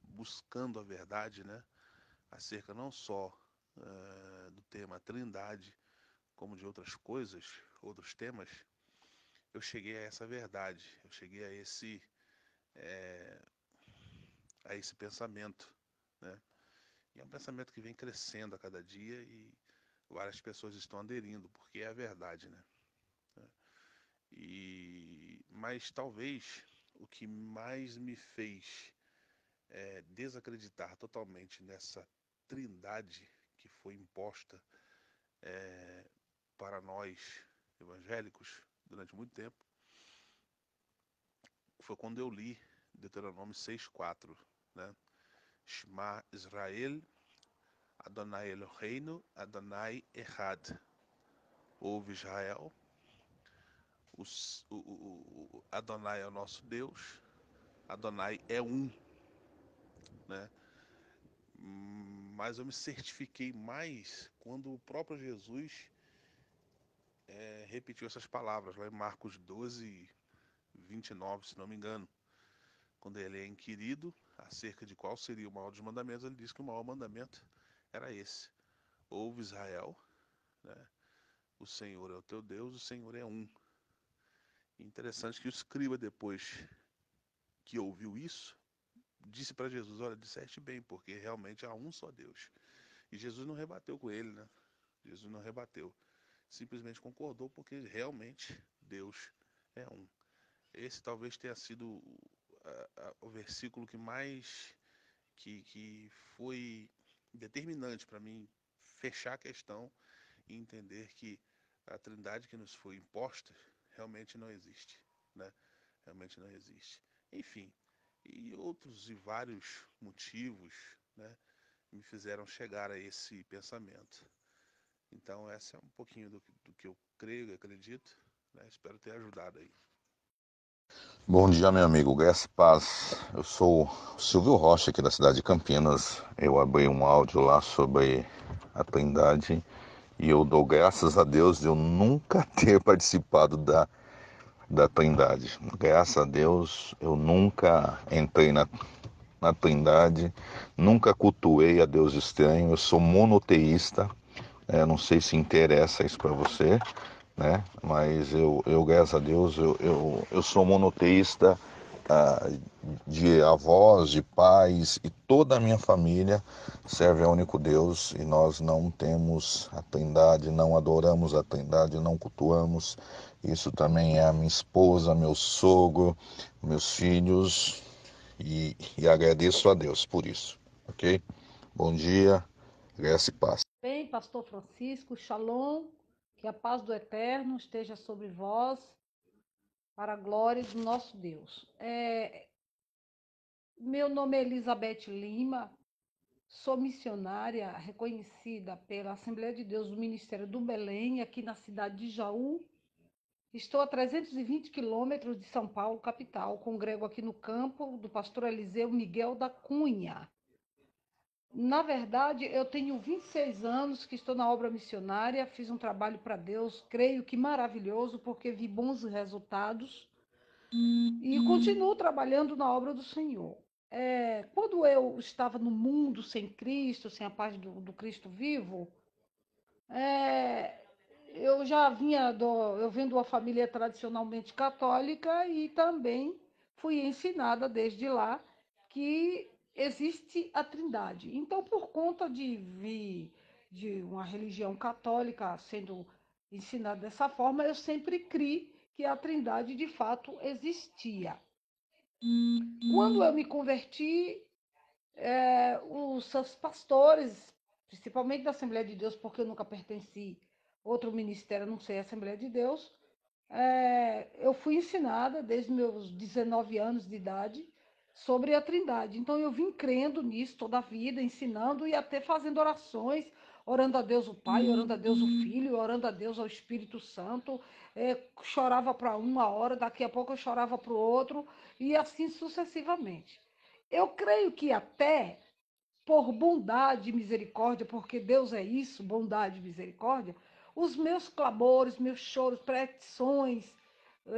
buscando a verdade, né, acerca não só do tema Trindade, como de outras coisas, outros temas, eu cheguei a essa verdade, eu cheguei a esse pensamento, né? E é um pensamento que vem crescendo a cada dia e várias pessoas estão aderindo, porque é a verdade, né? Mas talvez o que mais me fez desacreditar totalmente nessa trindade que foi imposta para nós evangélicos durante muito tempo, foi quando eu li Deuteronômio 6:4, né? Shema Israel, Adonai Eloheinu, Adonai Echad. Ouve Israel, o Adonai é o nosso Deus, Adonai é um, né? Mas eu me certifiquei mais quando o próprio Jesus repetiu essas palavras lá em Marcos 12:29, se não me engano. Quando ele é inquirido acerca de qual seria o maior dos mandamentos, ele disse que o maior mandamento era esse: ouve Israel, né? O Senhor é o teu Deus, o Senhor é um. Interessante que o escriba, depois que ouviu isso, disse para Jesus: olha, disseste bem, porque realmente há um só Deus. E Jesus não rebateu com ele, né? Jesus não rebateu. Simplesmente concordou, porque realmente Deus é um. Esse talvez tenha sido o versículo que mais que foi determinante para mim fechar a questão e entender que a trindade que nos foi imposta realmente não existe, né? Realmente não existe. Enfim, e outros e vários motivos, né, me fizeram chegar a esse pensamento. Então, essa é um pouquinho do que eu creio e acredito, né? Espero ter ajudado aí. Bom dia, meu amigo, graça e paz. Eu sou o Silvio Rocha, aqui da cidade de Campinas. Eu abri um áudio lá sobre a Trindade e eu dou graças a Deus de eu nunca ter participado da Trindade. Graças a Deus eu nunca entrei na Trindade, nunca cultuei a Deus estranho. Eu sou monoteísta. Não sei se interessa isso para você, né? Mas eu graças a Deus, eu sou monoteísta, de avós, de pais, e toda a minha família serve ao único Deus, e nós não temos a Trindade, não adoramos a Trindade, não cultuamos. Isso também é a minha esposa, meu sogro, meus filhos, e agradeço a Deus por isso, ok? Bom dia, graça e paz. Bem, pastor Francisco, shalom, que a paz do Eterno esteja sobre vós, para a glória do nosso Deus. Meu nome é Elizabeth Lima, sou missionária reconhecida pela Assembleia de Deus do Ministério do Belém, aqui na cidade de Jaú. Estou a 320 quilômetros de São Paulo, capital. Congrego aqui no campo do pastor Eliseu Miguel da Cunha. Na verdade, eu tenho 26 anos que estou na obra missionária, fiz um trabalho para Deus, creio que maravilhoso, porque vi bons resultados e continuo trabalhando na obra do Senhor. Quando eu estava no mundo sem Cristo, sem a paz do Cristo vivo, eu já eu venho de uma família tradicionalmente católica e também fui ensinada desde lá que existe a Trindade. Então, por conta de vir de uma religião católica sendo ensinada dessa forma, eu sempre criei que a Trindade de fato existia. Quando eu me converti, os seus pastores, principalmente da Assembleia de Deus, porque eu nunca pertenci a outro ministério, a não sei a Assembleia de Deus, eu fui ensinada desde meus 19 anos de idade sobre a Trindade. Então eu vim crendo nisso toda a vida, ensinando e até fazendo orações, orando a Deus o Pai, orando a Deus o Filho, orando a Deus ao Espírito Santo. Chorava para uma hora, daqui a pouco eu chorava para o outro, e assim sucessivamente. Eu creio que até por bondade e misericórdia, porque Deus é isso, bondade e misericórdia, os meus clamores, meus choros, petições,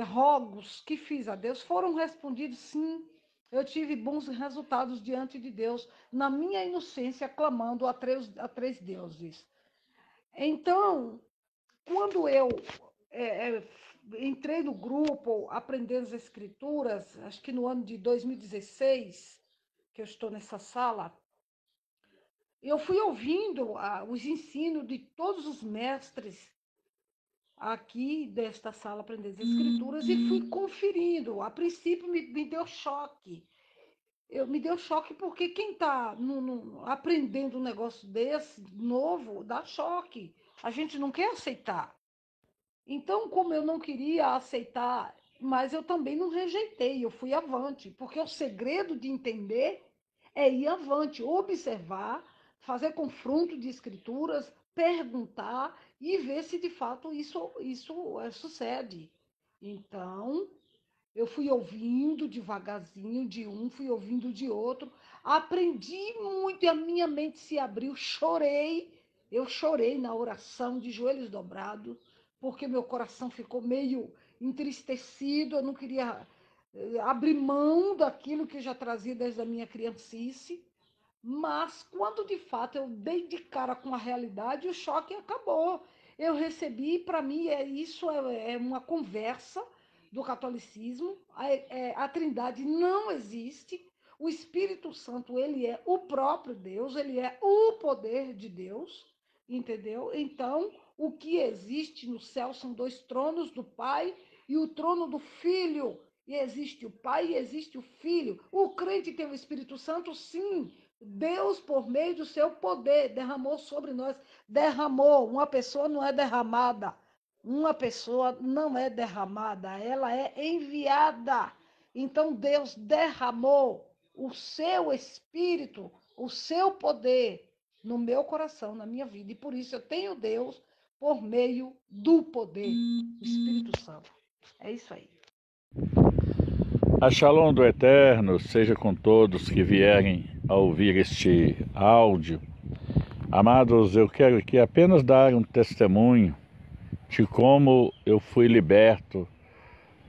rogos que fiz a Deus foram respondidos sim. Eu tive bons resultados diante de Deus, na minha inocência, clamando a três deuses. Então, quando eu entrei no grupo, aprendendo as escrituras, acho que no ano de 2016, que eu estou nessa sala, eu fui ouvindo os ensinos de todos os mestres aqui desta sala aprender as escrituras e fui conferindo. A princípio me deu choque. Me deu choque porque quem está aprendendo um negócio desse, novo, dá choque. A gente não quer aceitar. Então, como eu não queria aceitar, mas eu também não rejeitei, eu fui avante, porque o segredo de entender é ir avante, observar, fazer confronto de escrituras, perguntar e ver se de fato isso sucede. Então, eu fui ouvindo devagarzinho de um, fui ouvindo de outro, aprendi muito e a minha mente se abriu, eu chorei na oração de joelhos dobrados, porque meu coração ficou meio entristecido, eu não queria abrir mão daquilo que eu já trazia desde a minha criancice, mas quando de fato eu dei de cara com a realidade, o choque acabou. Eu recebi, para mim, isso é uma conversa do catolicismo, a Trindade não existe, o Espírito Santo, ele é o próprio Deus, ele é o poder de Deus, entendeu? Então, o que existe no céu são 2 tronos do Pai e o trono do Filho. E existe o Pai e existe o Filho. O crente tem o Espírito Santo, sim. Deus, por meio do seu poder, derramou sobre nós. Derramou. Uma pessoa não é derramada. Uma pessoa não é derramada. Ela é enviada. Então, Deus derramou o seu Espírito, o seu poder no meu coração, na minha vida. E por isso eu tenho Deus por meio do poder, do Espírito Santo. É isso aí. A Shalom do Eterno seja com todos que vierem a ouvir este áudio. Amados, eu quero aqui apenas dar um testemunho de como eu fui liberto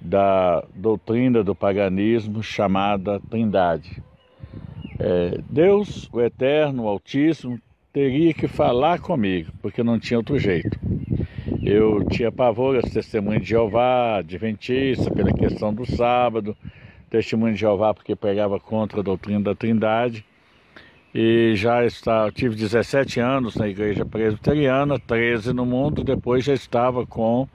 da doutrina do paganismo chamada Trindade. Deus, o Eterno, o Altíssimo, teria que falar comigo, porque não tinha outro jeito. Eu tinha pavor às testemunhas de Jeová, adventista, pela questão do sábado, testemunho de Jeová porque pregava contra a doutrina da Trindade. E eu tive 17 anos na igreja presbiteriana, 13 no mundo, depois já estava com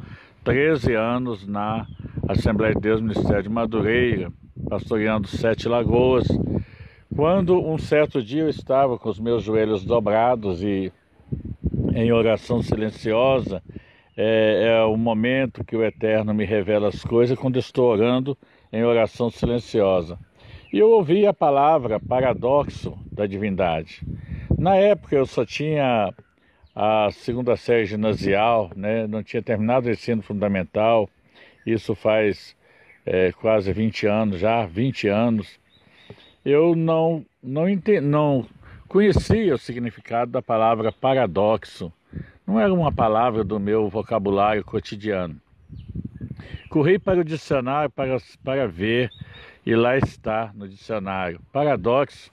13 anos na Assembleia de Deus Ministério de Madureira, pastoreando 7 Lagoas. Quando um certo dia eu estava com os meus joelhos dobrados e em oração silenciosa, é o momento que o Eterno me revela as coisas quando eu estou orando em oração silenciosa. E eu ouvi a palavra paradoxo da divindade. Na época eu só tinha a 2ª série ginasial, né? Não tinha terminado o ensino fundamental, isso faz quase 20 anos já, 20 anos. Eu não conhecia o significado da palavra paradoxo. Não era uma palavra do meu vocabulário cotidiano. Corri para o dicionário para ver, e lá está no dicionário. Paradoxo,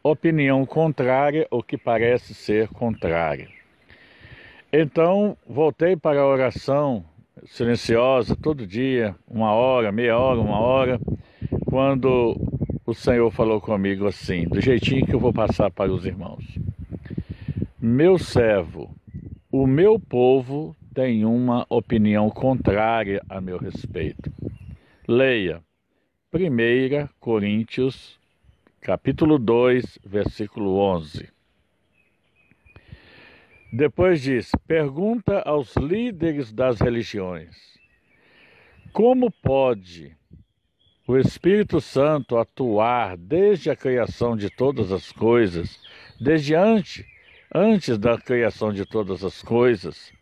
opinião contrária ou que parece ser contrária. Então, voltei para a oração silenciosa todo dia, 1 hora, meia hora, 1 hora, quando o Senhor falou comigo assim, do jeitinho que eu vou passar para os irmãos. Meu servo, o meu povo tem uma opinião contrária a meu respeito. Leia 1 Coríntios, capítulo 2, versículo 11. Depois diz, pergunta aos líderes das religiões, como pode o Espírito Santo atuar desde a criação de todas as coisas, desde antes da criação de todas as coisas,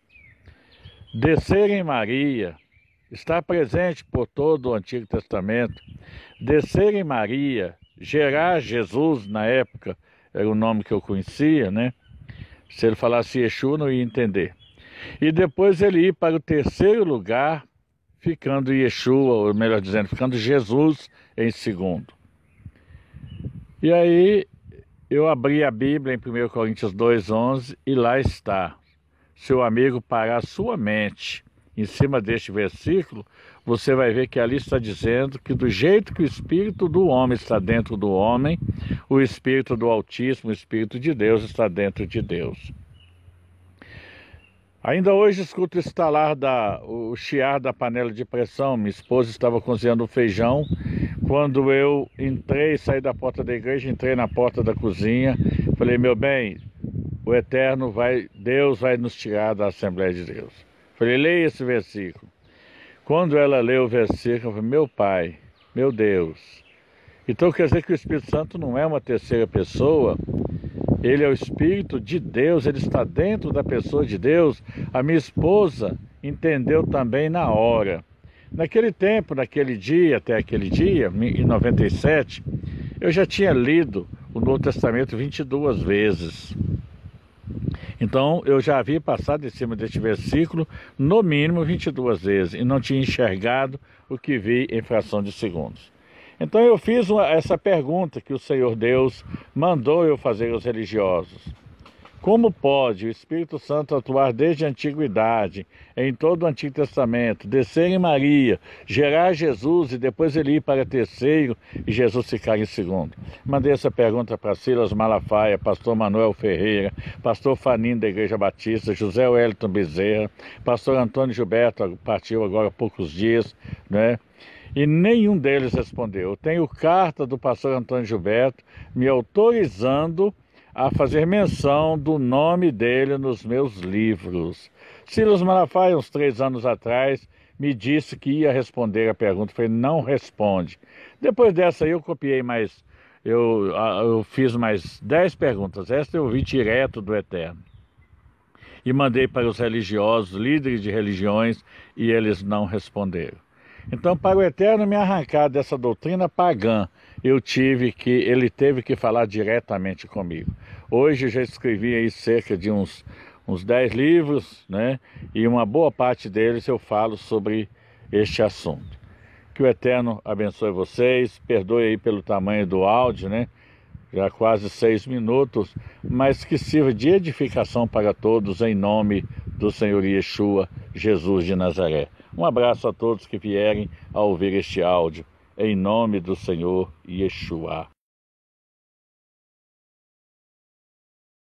descer em Maria, estar presente por todo o Antigo Testamento, descer em Maria, gerar Jesus na época, era o nome que eu conhecia, né? Se ele falasse Yeshua, não ia entender. E depois ele ir para o 3º lugar, ficando Yeshua, ou melhor dizendo, ficando Jesus em 2º. E aí eu abri a Bíblia em 1 Coríntios 2,11 e lá está. Seu amigo parar sua mente em cima deste versículo, você vai ver que ali está dizendo que do jeito que o Espírito do homem está dentro do homem, o Espírito do Altíssimo, o Espírito de Deus está dentro de Deus. Ainda hoje escuto o chiar da panela de pressão. Minha esposa estava cozinhando feijão. Quando eu saí da porta da igreja, entrei na porta da cozinha, falei, meu bem, o Eterno Deus vai nos tirar da Assembleia de Deus. Falei, leia esse versículo. Quando ela leu o versículo, eu falei, meu Pai, meu Deus. Então quer dizer que o Espírito Santo não é uma terceira pessoa, ele é o Espírito de Deus, ele está dentro da pessoa de Deus. A minha esposa entendeu também na hora. Naquele tempo, naquele dia, até aquele dia, em 97, eu já tinha lido o Novo Testamento 22 vezes. Então, eu já havia passado em cima deste versículo, no mínimo 22 vezes, e não tinha enxergado o que vi em fração de segundos. Então, eu fiz essa pergunta que o Senhor Deus mandou eu fazer aos religiosos. Como pode o Espírito Santo atuar desde a antiguidade, em todo o Antigo Testamento, descer em Maria, gerar Jesus e depois ele ir para terceiro e Jesus ficar em segundo? Mandei essa pergunta para Silas Malafaia, pastor Manuel Ferreira, pastor Faninho da Igreja Batista, José Wellington Bezerra, pastor Antônio Gilberto, partiu agora há poucos dias, né? E nenhum deles respondeu. Eu tenho carta do pastor Antônio Gilberto me autorizando a fazer menção do nome dele nos meus livros. Silas Malafaia, uns 3 anos atrás, me disse que ia responder a pergunta. Eu falei, não responde. Depois dessa aí eu copiei mais, eu fiz mais 10 perguntas. Esta eu vi direto do Eterno. E mandei para os religiosos, líderes de religiões, e eles não responderam. Então, para o Eterno me arrancar dessa doutrina pagã, ele teve que falar diretamente comigo. Hoje eu já escrevi aí cerca de uns 10 livros, né? E uma boa parte deles eu falo sobre este assunto. Que o Eterno abençoe vocês, perdoe aí pelo tamanho do áudio, né? Já quase 6 minutos, mas que sirva de edificação para todos em nome do Senhor Yeshua, Jesus de Nazaré. Um abraço a todos que vierem a ouvir este áudio, em nome do Senhor Yeshua.